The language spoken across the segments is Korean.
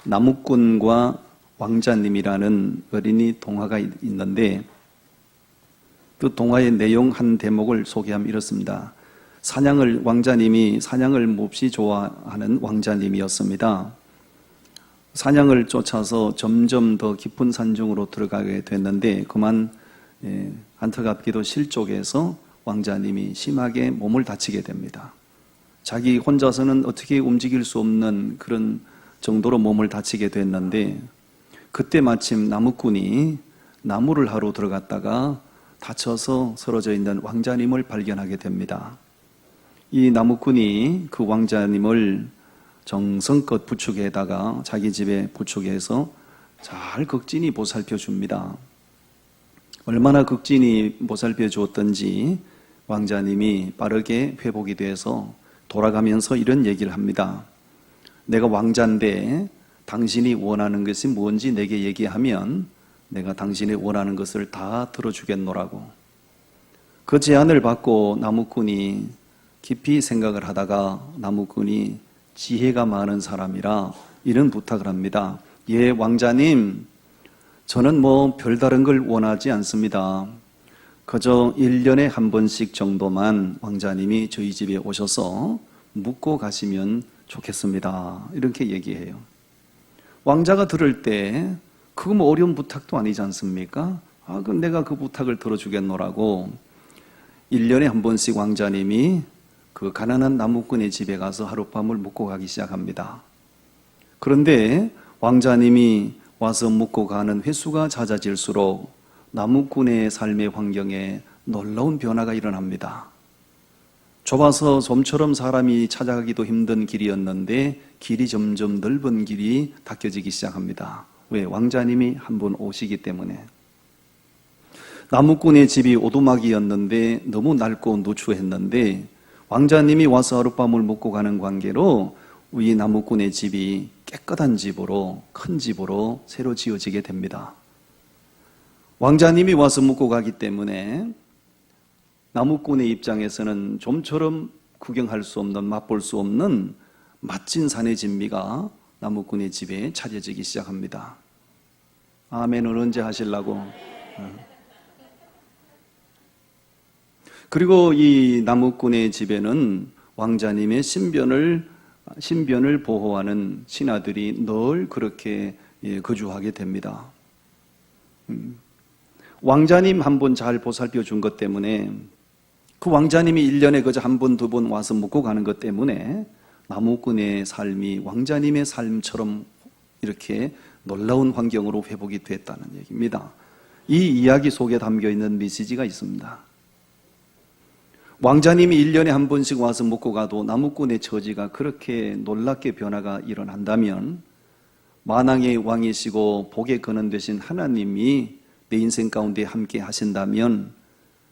나무꾼과 왕자님이라는 어린이 동화가 있는데 그 동화의 내용 한 대목을 소개하면 이렇습니다. 왕자님이 사냥을 몹시 좋아하는 왕자님이었습니다. 사냥을 쫓아서 점점 더 깊은 산중으로 들어가게 됐는데 그만 안타깝게도 실족해서 왕자님이 심하게 몸을 다치게 됩니다. 자기 혼자서는 어떻게 움직일 수 없는 그런 정도로 몸을 다치게 됐는데 그때 마침 나무꾼이 나무를 하러 들어갔다가 다쳐서 쓰러져 있는 왕자님을 발견하게 됩니다. 이 나무꾼이 그 왕자님을 정성껏 부축에다가 자기 집에 부축해서 잘 극진히 보살펴 줍니다. 얼마나 극진히 보살펴 주었던지 왕자님이 빠르게 회복이 돼서 돌아가면서 이런 얘기를 합니다. 내가 왕자인데 당신이 원하는 것이 뭔지 내게 얘기하면 내가 당신이 원하는 것을 다 들어주겠노라고. 그 제안을 받고 나무꾼이 깊이 생각을 하다가 나무꾼이 지혜가 많은 사람이라 이런 부탁을 합니다. 예, 왕자님, 저는 별다른 걸 원하지 않습니다. 그저 1년에 한 번씩 정도만 왕자님이 저희 집에 오셔서 묵고 가시면 좋겠습니다. 이렇게 얘기해요. 왕자가 들을 때 그거 어려운 부탁도 아니지 않습니까? 그럼 내가 그 부탁을 들어주겠노라고 1년에 한 번씩 왕자님이 그 가난한 나무꾼의 집에 가서 하룻밤을 묵고 가기 시작합니다. 그런데 왕자님이 와서 묵고 가는 횟수가 잦아질수록 나무꾼의 삶의 환경에 놀라운 변화가 일어납니다. 좁아서 좀처럼 사람이 찾아가기도 힘든 길이었는데 길이 점점 넓은 길이 닦여지기 시작합니다. 왜? 왕자님이 한 번 오시기 때문에. 나무꾼의 집이 오두막이었는데 너무 낡고 누추했는데 왕자님이 와서 하룻밤을 묵고 가는 관계로 이 나무꾼의 집이 깨끗한 집으로, 큰 집으로 새로 지어지게 됩니다. 왕자님이 와서 묵고 가기 때문에 나무꾼의 입장에서는 좀처럼 구경할 수 없는, 맛볼 수 없는 멋진 산의 진미가 나무꾼의 집에 차려지기 시작합니다. 아멘을 언제 하시려고? 그리고 이 나무꾼의 집에는 왕자님의 신변을 보호하는 신하들이 늘 그렇게 거주하게 됩니다. 왕자님 한 번 잘 보살펴 준 것 때문에 그 왕자님이 1년에 그저 한 번, 두 번 와서 묵고 가는 것 때문에 나무꾼의 삶이 왕자님의 삶처럼 이렇게 놀라운 환경으로 회복이 됐다는 얘기입니다. 이 이야기 속에 담겨 있는 메시지가 있습니다. 왕자님이 1년에 한 번씩 와서 묵고 가도 나무꾼의 처지가 그렇게 놀랍게 변화가 일어난다면 만왕의 왕이시고 복의 근원 되신 하나님이 내 인생 가운데 함께 하신다면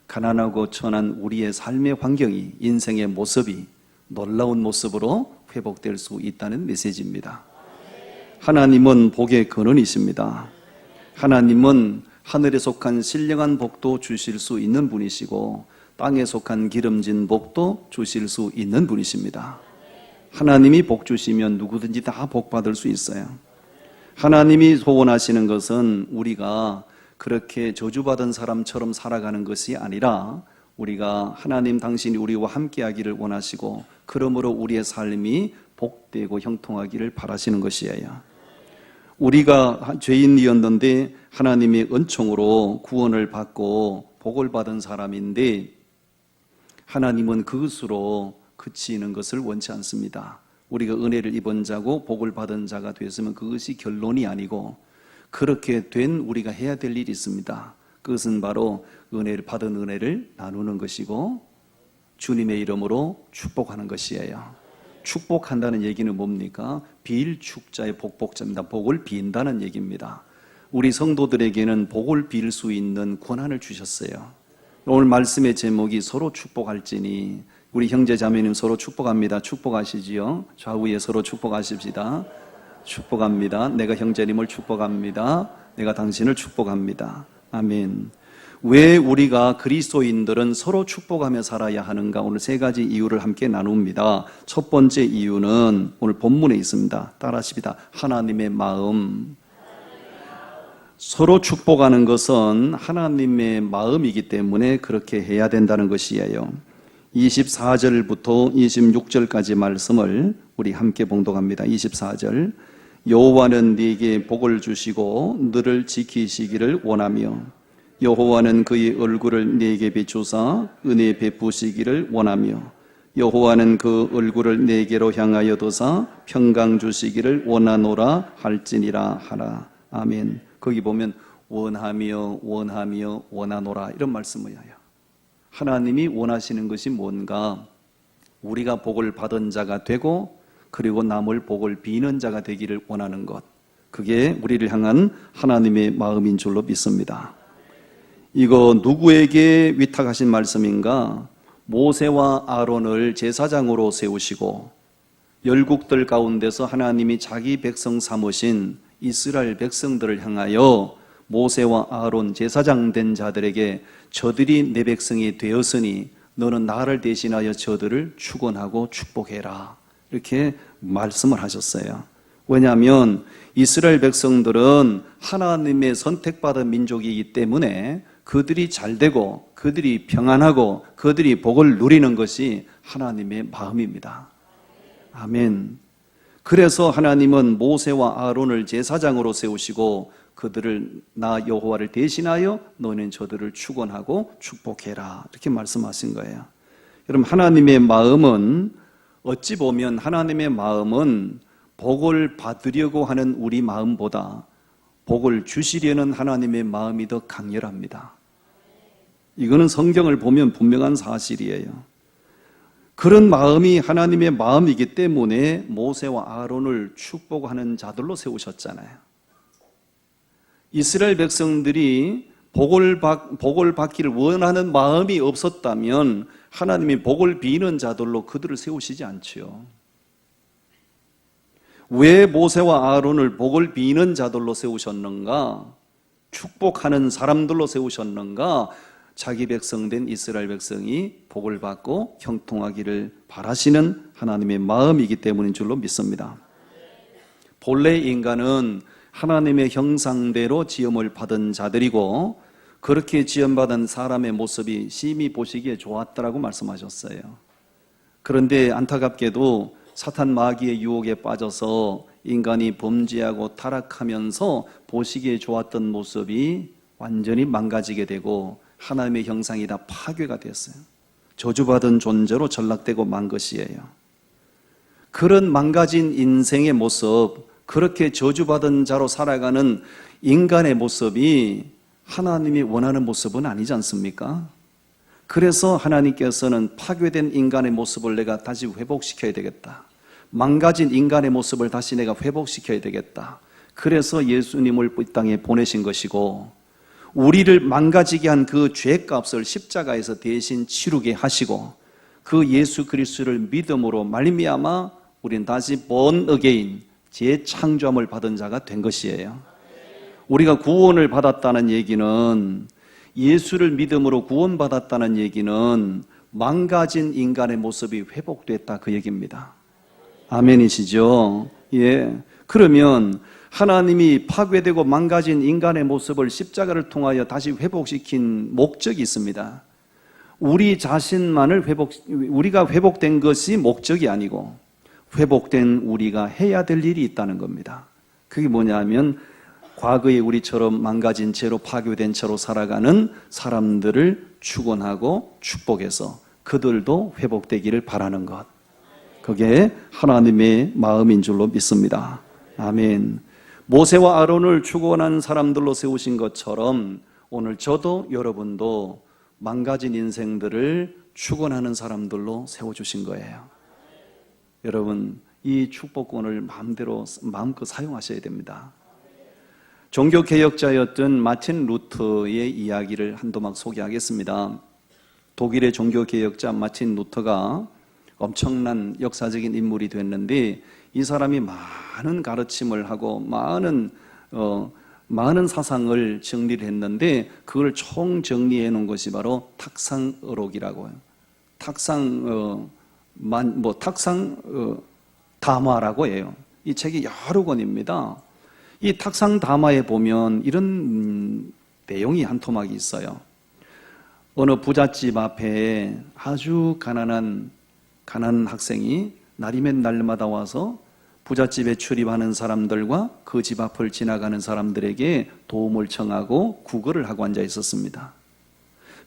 가난하고 천한 우리의 삶의 환경이, 인생의 모습이 놀라운 모습으로 회복될 수 있다는 메시지입니다. 하나님은 복의 근원이십니다. 하나님은 하늘에 속한 신령한 복도 주실 수 있는 분이시고 땅에 속한 기름진 복도 주실 수 있는 분이십니다. 하나님이 복 주시면 누구든지 다 복 받을 수 있어요. 하나님이 소원하시는 것은 우리가 그렇게 저주받은 사람처럼 살아가는 것이 아니라 우리가 하나님 당신이 우리와 함께하기를 원하시고 그러므로 우리의 삶이 복되고 형통하기를 바라시는 것이에요. 우리가 죄인이었는데 하나님의 은총으로 구원을 받고 복을 받은 사람인데 하나님은 그것으로 그치는 것을 원치 않습니다. 우리가 은혜를 입은 자고 복을 받은 자가 되었으면 그것이 결론이 아니고 그렇게 된 우리가 해야 될 일이 있습니다. 그것은 바로 은혜를 받은 은혜를 나누는 것이고 주님의 이름으로 축복하는 것이에요. 축복한다는 얘기는 뭡니까? 빌 축자의 복복자입니다. 복을 빈다는 얘기입니다. 우리 성도들에게는 복을 빌 수 있는 권한을 주셨어요. 오늘 말씀의 제목이 서로 축복할지니 우리 형제 자매님 서로 축복합니다. 축복하시지요? 좌우에 서로 축복하십시다. 축복합니다. 내가 형제님을 축복합니다. 내가 당신을 축복합니다. 아멘. 왜 우리가 그리스도인들은 서로 축복하며 살아야 하는가? 오늘 세 가지 이유를 함께 나눕니다. 첫 번째 이유는 오늘 본문에 있습니다. 따라하십니다. 하나님의 마음. 서로 축복하는 것은 하나님의 마음이기 때문에 그렇게 해야 된다는 것이에요. 24절부터 26절까지 말씀을 우리 함께 봉독합니다. 24절. 여호와는 네게 복을 주시고 너를 지키시기를 원하며 여호와는 그의 얼굴을 네게 비추사 은혜 베푸시기를 원하며 여호와는 그 얼굴을 네게로 향하여 두사 평강 주시기를 원하노라 할지니라 하라. 아멘. 거기 보면 원하며 원하며 원하노라 이런 말씀을 해요. 하나님이 원하시는 것이 뭔가? 우리가 복을 받은 자가 되고 그리고 남을 복을 비는 자가 되기를 원하는 것. 그게 우리를 향한 하나님의 마음인 줄로 믿습니다. 이거 누구에게 위탁하신 말씀인가? 모세와 아론을 제사장으로 세우시고 열국들 가운데서 하나님이 자기 백성 삼으신 이스라엘 백성들을 향하여 모세와 아론 제사장 된 자들에게 저들이 내 백성이 되었으니 너는 나를 대신하여 저들을 축원하고 축복해라. 이렇게 말씀을 하셨어요. 왜냐하면 이스라엘 백성들은 하나님의 선택받은 민족이기 때문에 그들이 잘되고 그들이 평안하고 그들이 복을 누리는 것이 하나님의 마음입니다. 아멘. 그래서 하나님은 모세와 아론을 제사장으로 세우시고 그들을 나 여호와를 대신하여 너는 저들을 축원하고 축복해라 이렇게 말씀하신 거예요. 여러분 하나님의 마음은 어찌 보면 하나님의 마음은 복을 받으려고 하는 우리 마음보다 복을 주시려는 하나님의 마음이 더 강렬합니다. 이거는 성경을 보면 분명한 사실이에요. 그런 마음이 하나님의 마음이기 때문에 모세와 아론을 축복하는 자들로 세우셨잖아요. 이스라엘 백성들이 복을 받기를 원하는 마음이 없었다면 하나님이 복을 비는 자들로 그들을 세우시지 않지요. 왜 모세와 아론을 복을 비는 자들로 세우셨는가? 축복하는 사람들로 세우셨는가? 자기 백성된 이스라엘 백성이 복을 받고 형통하기를 바라시는 하나님의 마음이기 때문인 줄로 믿습니다. 본래 인간은 하나님의 형상대로 지음을 받은 자들이고 그렇게 지음받은 사람의 모습이 심히 보시기에 좋았다라고 말씀하셨어요. 그런데 안타깝게도 사탄 마귀의 유혹에 빠져서 인간이 범죄하고 타락하면서 보시기에 좋았던 모습이 완전히 망가지게 되고 하나님의 형상이 다 파괴가 됐어요. 저주받은 존재로 전락되고 만 것이에요. 그런 망가진 인생의 모습, 그렇게 저주받은 자로 살아가는 인간의 모습이 하나님이 원하는 모습은 아니지 않습니까? 그래서 하나님께서는 파괴된 인간의 모습을 내가 다시 회복시켜야 되겠다. 망가진 인간의 모습을 다시 내가 회복시켜야 되겠다. 그래서 예수님을 이 땅에 보내신 것이고 우리를 망가지게 한 그 죄값을 십자가에서 대신 치르게 하시고 그 예수 그리스도를 믿음으로 말미암아 우리는 다시 born again, 재창조함을 받은 자가 된 것이에요. 우리가 구원을 받았다는 얘기는 예수를 믿음으로 구원받았다는 얘기는 망가진 인간의 모습이 회복됐다 그 얘기입니다. 아멘이시죠? 예. 그러면 하나님이 파괴되고 망가진 인간의 모습을 십자가를 통하여 다시 회복시킨 목적이 있습니다. 우리 자신만을 우리가 회복된 것이 목적이 아니고 회복된 우리가 해야 될 일이 있다는 겁니다. 그게 뭐냐면 과거에 우리처럼 망가진 채로 파괴된 채로 살아가는 사람들을 축원하고 축복해서 그들도 회복되기를 바라는 것. 그게 하나님의 마음인 줄로 믿습니다. 아멘. 모세와 아론을 축원한 사람들로 세우신 것처럼 오늘 저도 여러분도 망가진 인생들을 축원하는 사람들로 세워주신 거예요. 여러분 이 축복권을 마음껏 사용하셔야 됩니다. 종교개혁자였던 마틴 루터의 이야기를 한도막 소개하겠습니다. 독일의 종교개혁자 마틴 루터가 엄청난 역사적인 인물이 됐는데 이 사람이 많은 가르침을 하고 많은 많은 사상을 정리를 했는데 그걸 총 정리해 놓은 것이 바로 탁상어록이라고 해요. 탁상담화라고 해요. 이 책이 여러 권입니다. 이 탁상담화에 보면 이런 내용이 한 토막이 있어요. 어느 부잣집 앞에 아주 가난한 학생이 날이면 날마다 와서 부잣집에 출입하는 사람들과 그 집 앞을 지나가는 사람들에게 도움을 청하고 구걸을 하고 앉아 있었습니다.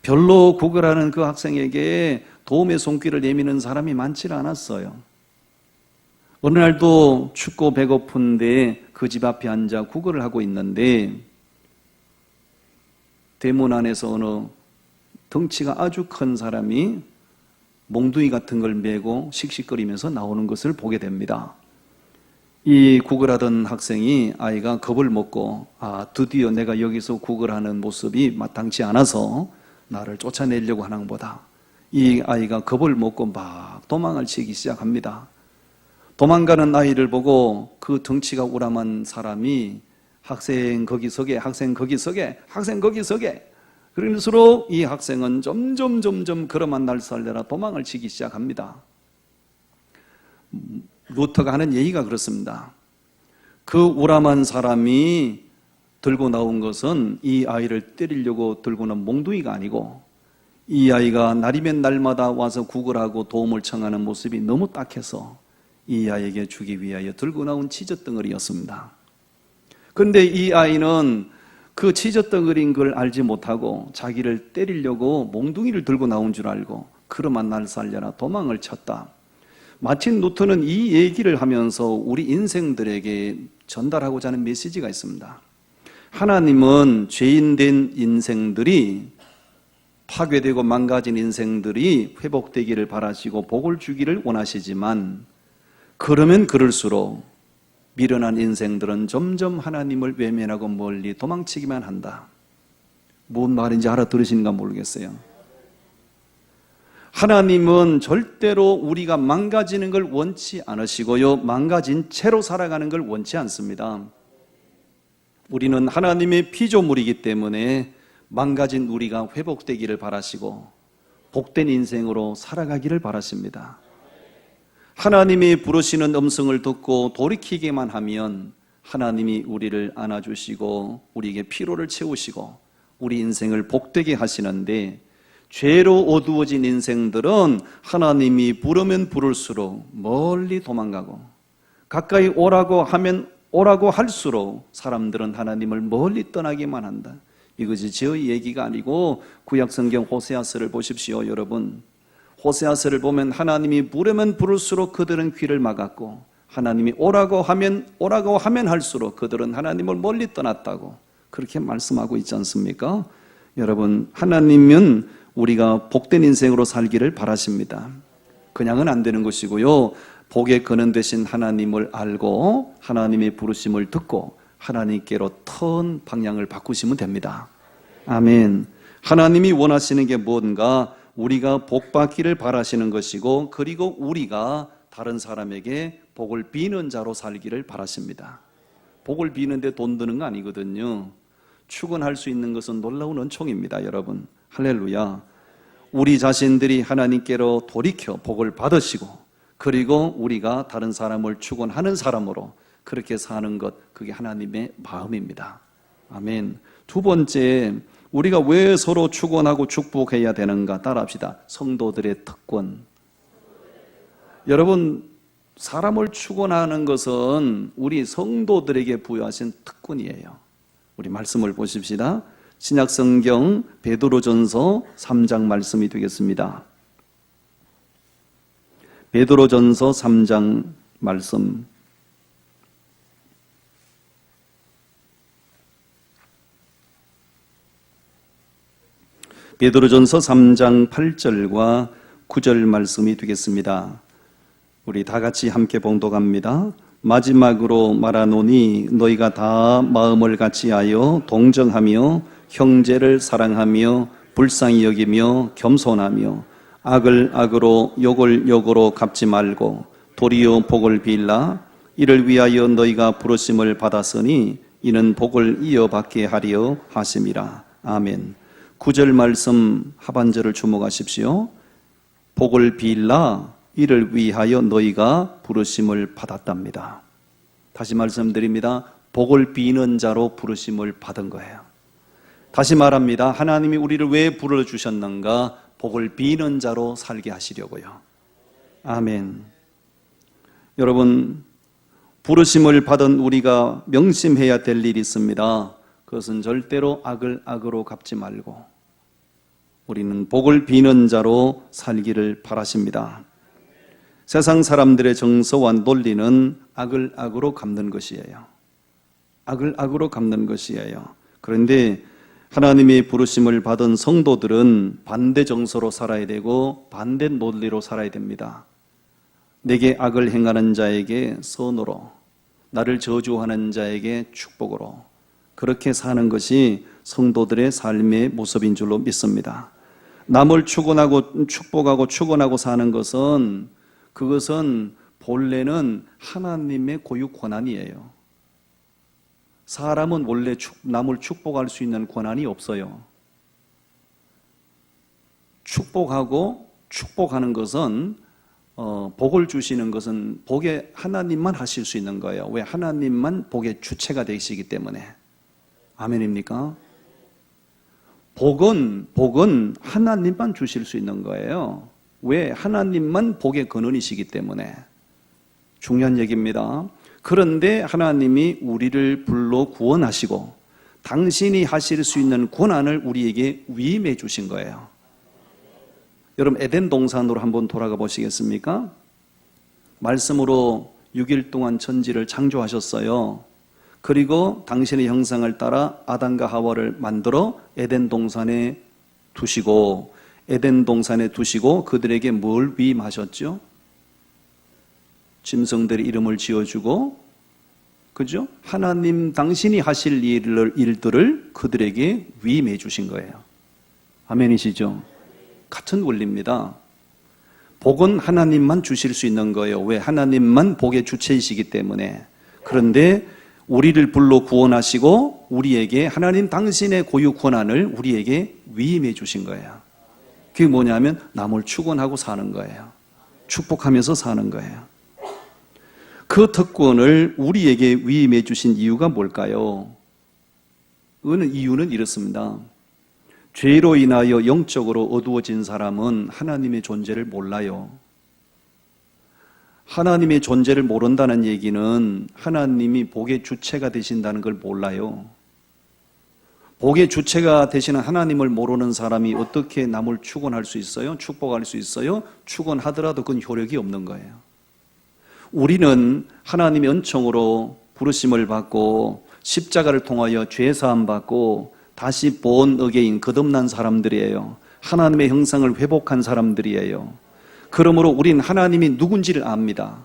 별로 구걸하는 그 학생에게 도움의 손길을 내미는 사람이 많지 않았어요. 어느 날도 춥고 배고픈데 그 집 앞에 앉아 구걸을 하고 있는데 대문 안에서 어느 덩치가 아주 큰 사람이 몽둥이 같은 걸 메고 씩씩거리면서 나오는 것을 보게 됩니다. 이 구걸하던 학생이 아이가 겁을 먹고 드디어 내가 여기서 구걸하는 모습이 마땅치 않아서 나를 쫓아내려고 하는 보다. 이 아이가 겁을 먹고 막 도망을 치기 시작합니다. 도망가는 아이를 보고 그 덩치가 우람한 사람이 학생 거기 서게, 학생 거기 서게, 학생 거기 서게. 그럴수록 이 학생은 점점 걸어만 날살려라 도망을 치기 시작합니다. 루터가 하는 얘기가 그렇습니다. 그 우람한 사람이 들고 나온 것은 이 아이를 때리려고 들고 나온 몽둥이가 아니고 이 아이가 날이면 날마다 와서 구걸하고 도움을 청하는 모습이 너무 딱해서 이 아이에게 주기 위하여 들고 나온 치젓덩어리였습니다. 그런데 이 아이는 그 치젓덩어리인 걸 알지 못하고 자기를 때리려고 몽둥이를 들고 나온 줄 알고 그러만 날 살려라 도망을 쳤다. 마침 루터는 이 얘기를 하면서 우리 인생들에게 전달하고자 하는 메시지가 있습니다. 하나님은 죄인된 인생들이 파괴되고 망가진 인생들이 회복되기를 바라시고 복을 주기를 원하시지만 그러면 그럴수록 미련한 인생들은 점점 하나님을 외면하고 멀리 도망치기만 한다. 뭔 말인지 알아들으시는가 모르겠어요. 하나님은 절대로 우리가 망가지는 걸 원치 않으시고요, 망가진 채로 살아가는 걸 원치 않습니다. 우리는 하나님의 피조물이기 때문에 망가진 우리가 회복되기를 바라시고 복된 인생으로 살아가기를 바라십니다. 하나님이 부르시는 음성을 듣고 돌이키기만 하면 하나님이 우리를 안아주시고 우리에게 피로를 채우시고 우리 인생을 복되게 하시는데, 죄로 어두워진 인생들은 하나님이 부르면 부를수록 멀리 도망가고 가까이 오라고 하면 오라고 할수록 사람들은 하나님을 멀리 떠나기만 한다. 이것이 저의 얘기가 아니고 구약성경 호세아서를 보십시오. 여러분, 호세아서를 보면 하나님이 부르면 부를수록 그들은 귀를 막았고 하나님이 오라고 하면 할수록 그들은 하나님을 멀리 떠났다고 그렇게 말씀하고 있지 않습니까? 여러분, 하나님은 우리가 복된 인생으로 살기를 바라십니다. 그냥은 안 되는 것이고요, 복의 근원 되신 하나님을 알고 하나님의 부르심을 듣고 하나님께로 턴 방향을 바꾸시면 됩니다. 아멘. 하나님이 원하시는 게 뭔가? 우리가 복 받기를 바라시는 것이고, 그리고 우리가 다른 사람에게 복을 비는 자로 살기를 바라십니다. 복을 비는데 돈 드는 거 아니거든요. 축원할 수 있는 것은 놀라운 은총입니다. 여러분, 할렐루야. 우리 자신들이 하나님께로 돌이켜 복을 받으시고, 그리고 우리가 다른 사람을 축원하는 사람으로 그렇게 사는 것, 그게 하나님의 마음입니다. 아멘. 두 번째, 우리가 왜 서로 축원하고 축복해야 되는가? 따라합시다. 성도들의 특권. 여러분, 사람을 축원하는 것은 우리 성도들에게 부여하신 특권이에요. 우리 말씀을 보십시다. 신약성경 베드로전서 3장 말씀이 되겠습니다. 베드로전서 3장 말씀. 베드로전서 3장 8절과 9절 말씀이 되겠습니다. 우리 다 같이 함께 봉독합니다. 마지막으로 말하노니 너희가 다 마음을 같이하여 동정하며 형제를 사랑하며 불쌍히 여기며 겸손하며 악을 악으로 욕을 욕으로 갚지 말고 도리어 복을 빌라. 이를 위하여 너희가 부르심을 받았으니 이는 복을 이어받게 하려 하심이라. 아멘. 9절 말씀 하반절을 주목하십시오. 복을 빌라 이를 위하여 너희가 부르심을 받았답니다. 다시 말씀드립니다. 복을 비는 자로 부르심을 받은 거예요. 다시 말합니다. 하나님이 우리를 왜 불러주셨는가? 복을 비는 자로 살게 하시려고요. 아멘. 여러분, 부르심을 받은 우리가 명심해야 될 일이 있습니다. 그것은 절대로 악을 악으로 갚지 말고 우리는 복을 비는 자로 살기를 바라십니다. 세상 사람들의 정서와 논리는 악을 악으로 갚는 것이에요. 악을 악으로 갚는 것이에요. 그런데 하나님의 부르심을 받은 성도들은 반대 정서로 살아야 되고 반대 논리로 살아야 됩니다. 내게 악을 행하는 자에게 선으로, 나를 저주하는 자에게 축복으로, 그렇게 사는 것이 성도들의 삶의 모습인 줄로 믿습니다. 남을 축원하고 축복하고 축원하고 사는 것은 그것은 본래는 하나님의 고유 권한이에요. 사람은 원래 남을 축복할 수 있는 권한이 없어요. 축복하고 축복하는 것은 복을 주시는 것은 복의 하나님만 하실 수 있는 거예요. 왜? 하나님만 복의 주체가 되시기 때문에. 아멘입니까? 복은 하나님만 주실 수 있는 거예요. 왜? 하나님만 복의 근원이시기 때문에. 중요한 얘기입니다. 그런데 하나님이 우리를 불러 구원하시고 당신이 하실 수 있는 권한을 우리에게 위임해 주신 거예요. 여러분, 에덴 동산으로 한번 돌아가 보시겠습니까? 말씀으로 6일 동안 천지를 창조하셨어요. 그리고 당신의 형상을 따라 아담과 하와를 만들어 에덴 동산에 두시고 그들에게 뭘 위임하셨죠? 짐승들의 이름을 지어주고, 그죠? 하나님 당신이 하실 일들을 그들에게 위임해 주신 거예요. 아멘이시죠? 같은 원리입니다. 복은 하나님만 주실 수 있는 거예요. 왜? 하나님만 복의 주체이시기 때문에. 그런데 우리를 불러 구원하시고 우리에게 하나님 당신의 고유 권한을 우리에게 위임해 주신 거예요. 그게 뭐냐면 남을 축원하고 사는 거예요. 축복하면서 사는 거예요. 그 특권을 우리에게 위임해 주신 이유가 뭘까요? 이유는 이렇습니다. 죄로 인하여 영적으로 어두워진 사람은 하나님의 존재를 몰라요. 하나님의 존재를 모른다는 얘기는 하나님이 복의 주체가 되신다는 걸 몰라요. 복의 주체가 되시는 하나님을 모르는 사람이 어떻게 남을 축원할 수 있어요? 축복할 수 있어요? 축원하더라도 그건 효력이 없는 거예요. 우리는 하나님의 은총으로 부르심을 받고 십자가를 통하여 죄사함 받고 다시 본 어게인 거듭난 사람들이에요. 하나님의 형상을 회복한 사람들이에요. 그러므로 우린 하나님이 누군지를 압니다.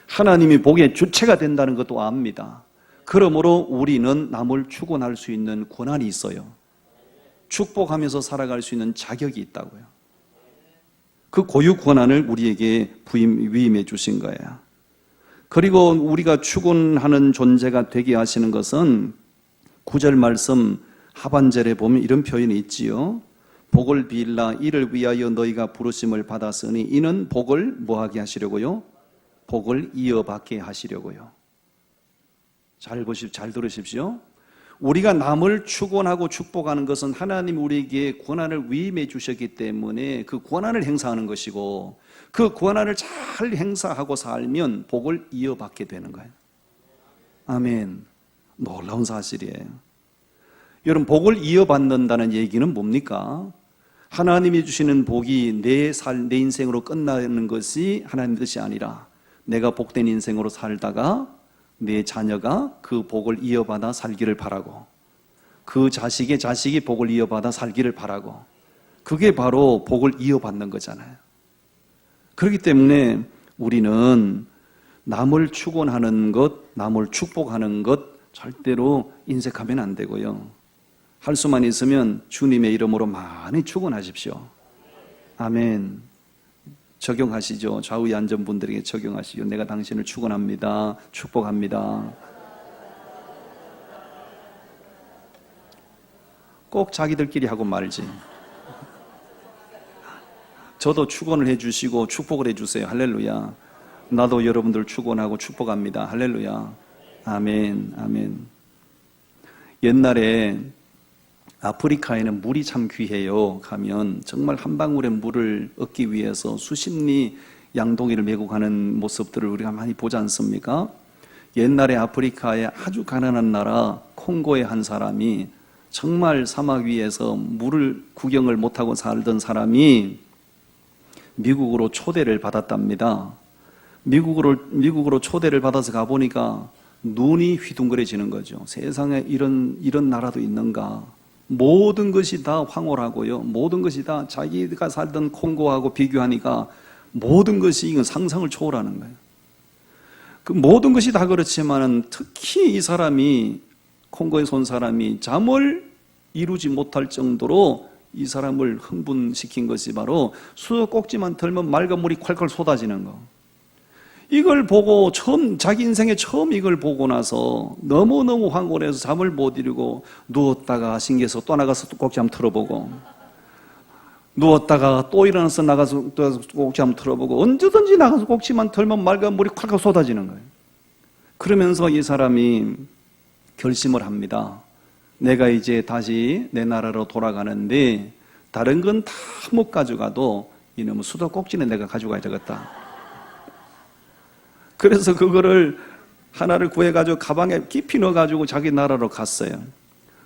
하나님이 복의 주체가 된다는 것도 압니다. 그러므로 우리는 남을 축원할 수 있는 권한이 있어요. 축복하면서 살아갈 수 있는 자격이 있다고요. 그 고유 권한을 우리에게 위임해 주신 거예요. 그리고 우리가 축원하는 존재가 되게 하시는 것은 9절 말씀 하반절에 보면 이런 표현이 있지요. 복을 빌라 이를 위하여 너희가 부르심을 받았으니 이는 복을 뭐하게 하시려고요? 복을 이어받게 하시려고요. 잘 들으십시오. 우리가 남을 축원하고 축복하는 것은 하나님 우리에게 권한을 위임해 주셨기 때문에 그 권한을 행사하는 것이고 그 권한을 잘 행사하고 살면 복을 이어받게 되는 거예요. 아멘. 놀라운 사실이에요. 여러분, 복을 이어받는다는 얘기는 뭡니까? 하나님이 주시는 복이 내 인생으로 끝나는 것이 하나님의 뜻이 아니라 내가 복된 인생으로 살다가 내 자녀가 그 복을 이어받아 살기를 바라고 그 자식의 자식이 복을 이어받아 살기를 바라고 그게 바로 복을 이어받는 거잖아요. 그렇기 때문에 우리는 남을 축원하는 것, 남을 축복하는 것 절대로 인색하면 안 되고요. 할 수만 있으면 주님의 이름으로 많이 축원하십시오. 아멘. 적용하시죠. 좌우에 앉은 분들에게 적용하시죠. 내가 당신을 축원합니다. 축복합니다. 꼭 자기들끼리 하고 말지. 저도 축원을 해주시고 축복을 해주세요. 할렐루야. 나도 여러분들 축원하고 축복합니다. 할렐루야. 아멘, 아멘. 옛날에 아프리카에는 물이 참 귀해요. 가면 정말 한 방울의 물을 얻기 위해서 수십 리 양동이를 메고 가는 모습들을 우리가 많이 보지 않습니까? 옛날에 아프리카의 아주 가난한 나라 콩고의 한 사람이 정말 사막 위에서 물을 구경을 못하고 살던 사람이 미국으로 초대를 받았답니다. 미국으로 초대를 받아서 가보니까 눈이 휘둥그레지는 거죠. 세상에 이런 나라도 있는가. 모든 것이 다 황홀하고요. 모든 것이 다 자기가 살던 콩고하고 비교하니까 모든 것이 이건 상상을 초월하는 거예요. 그 모든 것이 다 그렇지만은 특히 이 사람이 콩고에서 온 사람이 잠을 이루지 못할 정도로 이 사람을 흥분시킨 것이 바로 수도꼭지만 털면 맑은 물이 콸콸 쏟아지는 거. 이걸 보고 자기 인생에 처음 이걸 보고 나서 너무너무 황홀해서 잠을 못 이루고 누웠다가 신기해서 또 나가서 또 꼭지 한번 틀어보고 누웠다가 또 일어나서 나가서 또 꼭지 한번 틀어보고 언제든지 나가서 꼭지만 털면 맑은 물이 콸콸 쏟아지는 거예요. 그러면서 이 사람이 결심을 합니다. 내가 이제 다시 내 나라로 돌아가는데 다른 건 다 못 가져가도 이놈의 수도꼭지는 내가 가져가야 되겠다. 그래서 그거를 하나를 구해가지고 가방에 깊이 넣어가지고 자기 나라로 갔어요.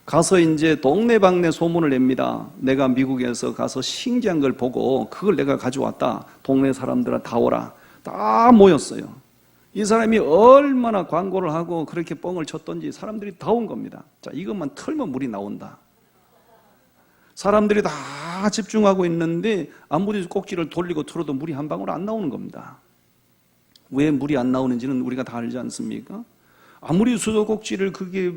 가서 이제 동네방네 소문을 냅니다. 내가 미국에서 가서 신기한 걸 보고 그걸 내가 가져왔다. 동네 사람들아 다 오라. 다 모였어요. 이 사람이 얼마나 광고를 하고 그렇게 뻥을 쳤던지 사람들이 다 온 겁니다. 자, 이것만 털면 물이 나온다. 사람들이 다 집중하고 있는데 아무리 꼭지를 돌리고 틀어도 물이 한 방울 안 나오는 겁니다. 왜 물이 안 나오는지는 우리가 다 알지 않습니까? 아무리 수도꼭지를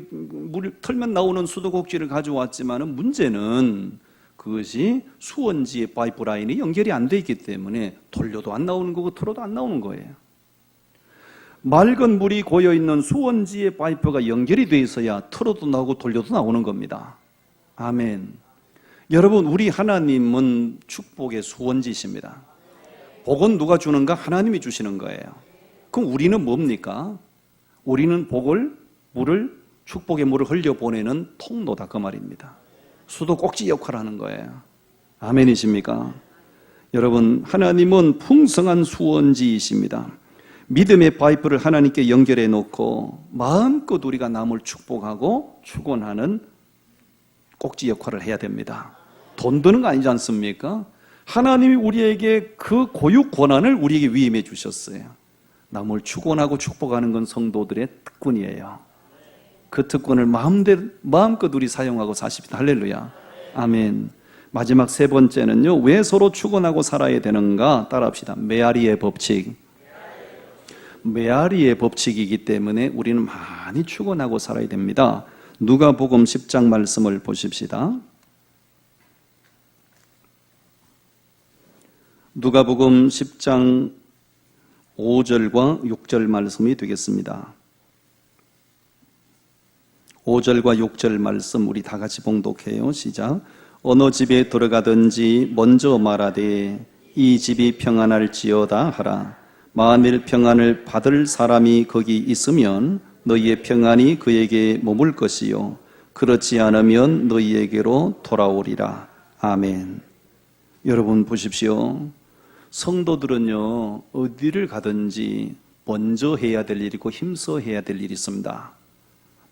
물을 털면 나오는 수도꼭지를 가져왔지만은 문제는 그것이 수원지의 파이프라인이 연결이 안 돼 있기 때문에 돌려도 안 나오는 거고 틀어도 안 나오는 거예요. 맑은 물이 고여있는 수원지의 파이프가 연결이 돼 있어야 틀어도 나오고 돌려도 나오는 겁니다. 아멘. 여러분, 우리 하나님은 축복의 수원지이십니다. 복은 누가 주는가? 하나님이 주시는 거예요. 그럼 우리는 뭡니까? 우리는 물을, 축복의 물을 흘려보내는 통로다 그 말입니다. 수도꼭지 역할을 하는 거예요. 아멘이십니까? 여러분, 하나님은 풍성한 수원지이십니다. 믿음의 파이프를 하나님께 연결해 놓고 마음껏 우리가 남을 축복하고 축원하는 꼭지 역할을 해야 됩니다. 돈 드는 거 아니지 않습니까? 하나님이 우리에게 그 고유 권한을 우리에게 위임해 주셨어요. 남을 축원하고 축복하는 건 성도들의 특권이에요. 그 특권을 마음껏 우리 사용하고 사십시다. 할렐루야. 아멘. 마지막 세 번째는요, 왜 서로 축원하고 살아야 되는가? 따라합시다. 메아리의 법칙. 메아리의 법칙이기 때문에 우리는 많이 축원하고 살아야 됩니다. 누가복음 10장 말씀을 보십시다. 누가복음 10장 5절과 6절 말씀이 되겠습니다. 5절과 6절 말씀 우리 다 같이 봉독해요. 시작. 어느 집에 들어가든지 먼저 말하되 이 집이 평안할지어다 하라. 만일 평안을 받을 사람이 거기 있으면 너희의 평안이 그에게 머물 것이요 그렇지 않으면 너희에게로 돌아오리라. 아멘. 여러분 보십시오. 성도들은요, 어디를 가든지 먼저 해야 될 일이고 힘써 해야 될 일이 있습니다.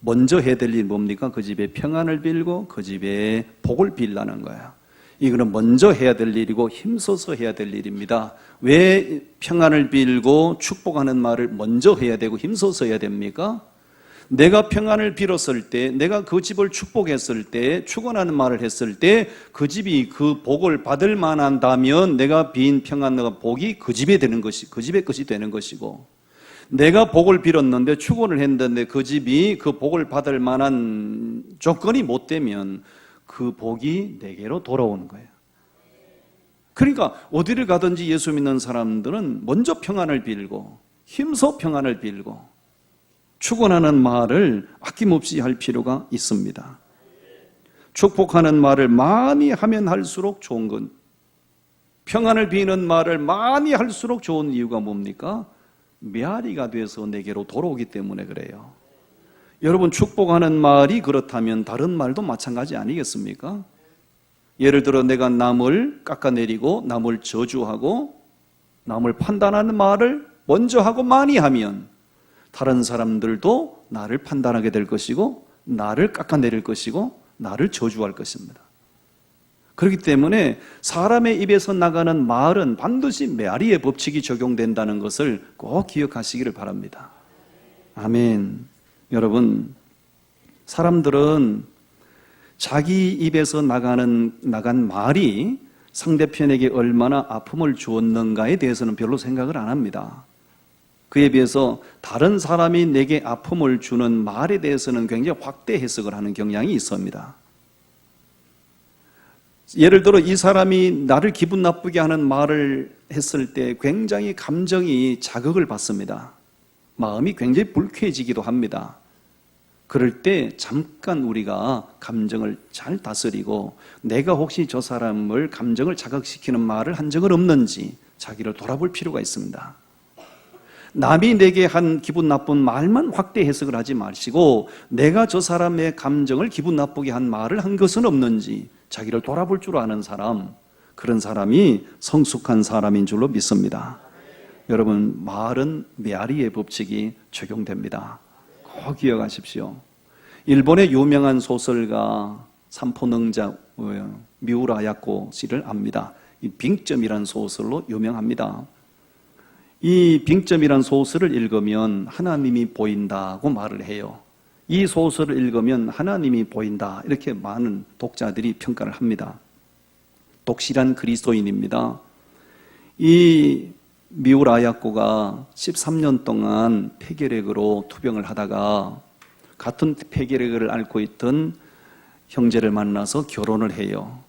먼저 해야 될 일이 뭡니까? 그 집에 평안을 빌고 그 집에 복을 빌라는 거예요. 이거는 먼저 해야 될 일이고 힘써서 해야 될 일입니다. 왜 평안을 빌고 축복하는 말을 먼저 해야 되고 힘써서 해야 됩니까? 내가 평안을 빌었을 때, 내가 그 집을 축복했을 때, 축원하는 말을 했을 때 그 집이 그 복을 받을 만한다면 내가 빈 평안과 복이 그 집에 되는 것이, 그 집의 것이 되는 것이고, 내가 복을 빌었는데 축원을 했는데 그 집이 그 복을 받을 만한 조건이 못 되면 그 복이 내게로 돌아오는 거예요. 그러니까 어디를 가든지 예수 믿는 사람들은 먼저 평안을 빌고 힘써 평안을 빌고 축원하는 말을 아낌없이 할 필요가 있습니다. 축복하는 말을 많이 하면 할수록 좋은 건, 평안을 비는 말을 많이 할수록 좋은 이유가 뭡니까? 메아리가 돼서 내게로 돌아오기 때문에 그래요. 여러분, 축복하는 말이 그렇다면 다른 말도 마찬가지 아니겠습니까? 예를 들어 내가 남을 깎아내리고 남을 저주하고 남을 판단하는 말을 먼저 하고 많이 하면 다른 사람들도 나를 판단하게 될 것이고 나를 깎아내릴 것이고 나를 저주할 것입니다. 그렇기 때문에 사람의 입에서 나가는 말은 반드시 메아리의 법칙이 적용된다는 것을 꼭 기억하시기를 바랍니다. 아멘. 여러분, 사람들은 자기 입에서 나간 말이 상대편에게 얼마나 아픔을 주었는가에 대해서는 별로 생각을 안 합니다. 그에 비해서 다른 사람이 내게 아픔을 주는 말에 대해서는 굉장히 확대 해석을 하는 경향이 있습니다. 예를 들어 이 사람이 나를 기분 나쁘게 하는 말을 했을 때 굉장히 감정이 자극을 받습니다. 마음이 굉장히 불쾌해지기도 합니다. 그럴 때 잠깐 우리가 감정을 잘 다스리고 내가 혹시 저 사람을 감정을 자극시키는 말을 한 적은 없는지 자기를 돌아볼 필요가 있습니다. 남이 내게 한 기분 나쁜 말만 확대 해석을 하지 마시고 내가 저 사람의 감정을 기분 나쁘게 한 말을 한 것은 없는지 자기를 돌아볼 줄 아는 사람, 그런 사람이 성숙한 사람인 줄로 믿습니다. 여러분, 말은 메아리의 법칙이 적용됩니다. 꼭 기억하십시오. 일본의 유명한 소설가 삼포능자 미우라 야코 씨를 압니다. 이 빙점이라는 소설로 유명합니다. 이 빙점이라는 소설을 읽으면 하나님이 보인다고 말을 해요. 이 소설을 읽으면 하나님이 보인다, 이렇게 많은 독자들이 평가를 합니다. 독실한 그리스도인입니다. 이 미우라 야코가 13년 동안 폐결핵으로 투병을 하다가 같은 폐결핵을 앓고 있던 형제를 만나서 결혼을 해요.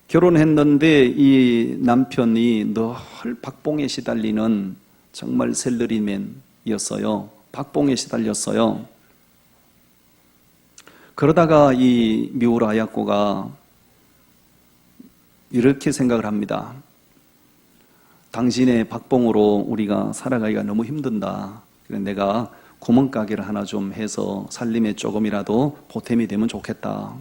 결혼했는데 이 남편이 늘 박봉에 시달리는 정말 셀러리맨이었어요. 박봉에 시달렸어요. 그러다가 이 미우라 야코가 이렇게 생각을 합니다. 당신의 박봉으로 우리가 살아가기가 너무 힘든다. 내가 구멍가게를 하나 좀 해서 살림에 조금이라도 보탬이 되면 좋겠다.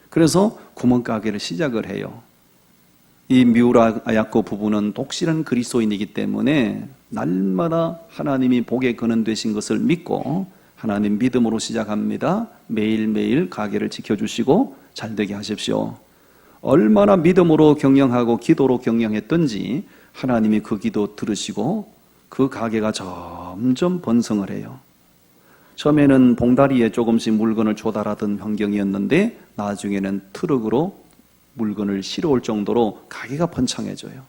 그래서 구멍가게를 시작을 해요. 이 미우라 야코 부부는 독실한 그리스도인이기 때문에 날마다 하나님이 복의 근원 되신 것을 믿고 하나님 믿음으로 시작합니다. 매일매일 가게를 지켜주시고 잘되게 하십시오. 얼마나 믿음으로 경영하고 기도로 경영했던지 하나님이 그 기도 들으시고 그 가게가 점점 번성을 해요. 처음에는 봉다리에 조금씩 물건을 조달하던 환경이었는데 나중에는 트럭으로 물건을 실어올 정도로 가게가 번창해져요.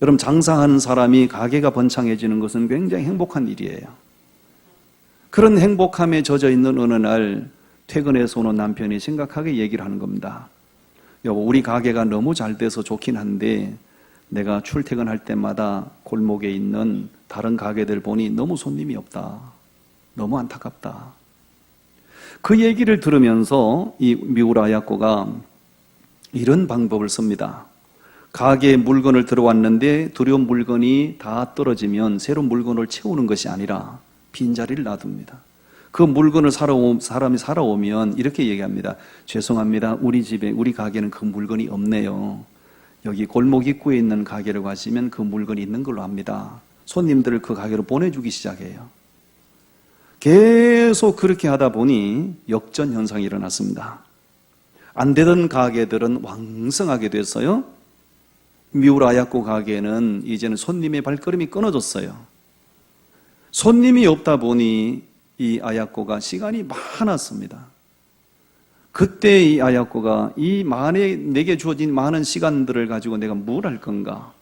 여러분, 장사하는 사람이 가게가 번창해지는 것은 굉장히 행복한 일이에요. 그런 행복함에 젖어 있는 어느 날 퇴근해서 오는 남편이 심각하게 얘기를 하는 겁니다. 여보, 우리 가게가 너무 잘 돼서 좋긴 한데 내가 출퇴근할 때마다 골목에 있는 다른 가게들 보니 너무 손님이 없다. 너무 안타깝다. 그 얘기를 들으면서 이 미우라 야코가 이런 방법을 씁니다. 가게에 물건을 들어왔는데 들여온 물건이 다 떨어지면 새로운 물건을 채우는 것이 아니라 빈자리를 놔둡니다. 그 물건을 사람이 사러 오면 이렇게 얘기합니다. 죄송합니다. 우리 집에, 우리 가게는 그 물건이 없네요. 여기 골목 입구에 있는 가게를 가시면 그 물건이 있는 걸로 압니다. 손님들을 그 가게로 보내주기 시작해요. 계속 그렇게 하다 보니 역전 현상이 일어났습니다. 안 되던 가게들은 왕성하게 됐어요. 미우라 야코 가게는 이제는 손님의 발걸음이 끊어졌어요. 손님이 없다 보니 이 아야코가 시간이 많았습니다. 그때 이 아야코가 내게 주어진 많은 시간들을 가지고 내가 뭘 할 건가?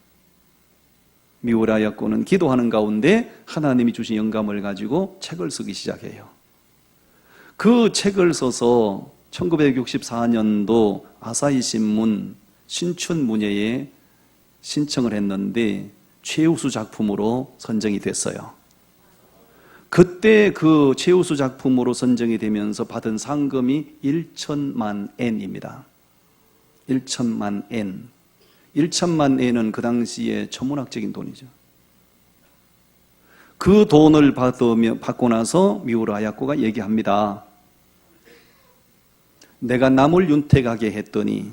미우라 아야코는 기도하는 가운데 하나님이 주신 영감을 가지고 책을 쓰기 시작해요. 그 책을 써서 1964년도 아사히 신문 신춘문예에 신청을 했는데 최우수 작품으로 선정이 됐어요. 그때 그 최우수 작품으로 선정이 되면서 받은 상금이 1천만 엔입니다. 1천만 엔. 1천만 엔은 그 당시에 천문학적인 돈이죠. 그 돈을 받고 나서 미우라 야코가 얘기합니다. 내가 남을 윤택하게 했더니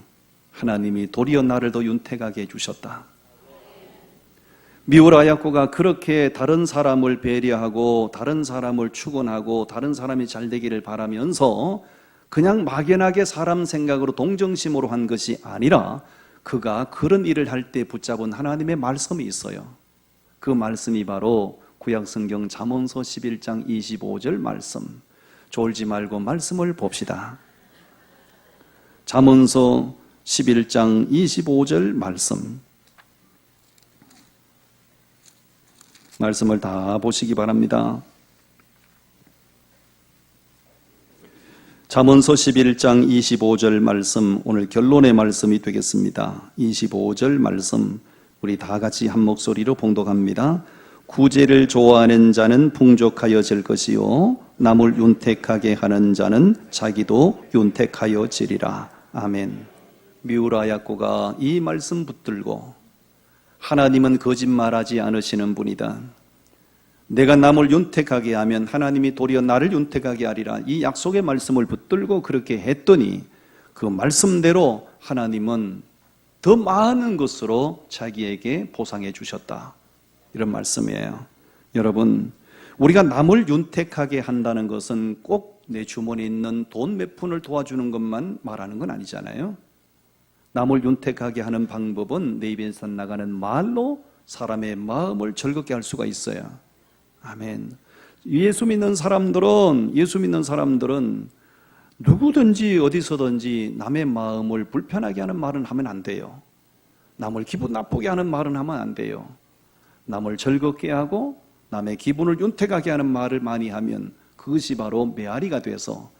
하나님이 도리어 나를 더 윤택하게 해주셨다. 미우라 야코가 그렇게 다른 사람을 배려하고 다른 사람을 축원하고 다른 사람이 잘 되기를 바라면서 그냥 막연하게 사람 생각으로 동정심으로 한 것이 아니라 그가 그런 일을 할 때 붙잡은 하나님의 말씀이 있어요. 그 말씀이 바로 구약성경 잠언서 11장 25절 말씀. 졸지 말고 말씀을 봅시다. 잠언서 11장 25절 말씀을 다 보시기 바랍니다. 잠언서 11장 25절 말씀, 오늘 결론의 말씀이 되겠습니다. 25절 말씀 우리 다 같이 한 목소리로 봉독합니다. 구제를 좋아하는 자는 풍족하여질 것이요 남을 윤택하게 하는 자는 자기도 윤택하여지리라. 아멘. 미우라 야코가 이 말씀 붙들고 하나님은 거짓말하지 않으시는 분이다. 내가 남을 윤택하게 하면 하나님이 도리어 나를 윤택하게 하리라. 이 약속의 말씀을 붙들고 그렇게 했더니 그 말씀대로 하나님은 더 많은 것으로 자기에게 보상해 주셨다. 이런 말씀이에요. 여러분, 우리가 남을 윤택하게 한다는 것은 꼭 내 주머니에 있는 돈 몇 푼을 도와주는 것만 말하는 건 아니잖아요. 남을 윤택하게 하는 방법은 내 입에서 나가는 말로 사람의 마음을 즐겁게 할 수가 있어요. 아멘. 예수 믿는 사람들은 누구든지 어디서든지 남의 마음을 불편하게 하는 말은 하면 안 돼요. 남을 기분 나쁘게 하는 말은 하면 안 돼요. 남을 즐겁게 하고 남의 기분을 윤택하게 하는 말을 많이 하면 그것이 바로 메아리가 돼서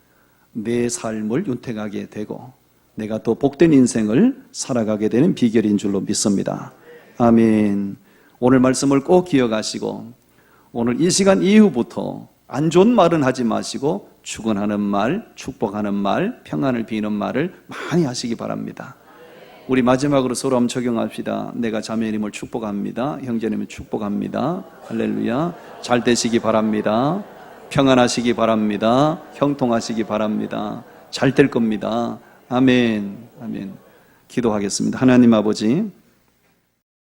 내 삶을 윤택하게 되고 내가 또 복된 인생을 살아가게 되는 비결인 줄로 믿습니다. 아멘. 오늘 말씀을 꼭 기억하시고 오늘 이 시간 이후부터 안 좋은 말은 하지 마시고 축원하는 말, 축복하는 말, 평안을 비는 말을 많이 하시기 바랍니다. 우리 마지막으로 서로 한번 적용합시다. 내가 자매님을 축복합니다. 형제님을 축복합니다. 할렐루야. 잘 되시기 바랍니다. 평안하시기 바랍니다. 형통하시기 바랍니다. 잘 될 겁니다. 아멘. 아멘. 기도하겠습니다. 하나님 아버지,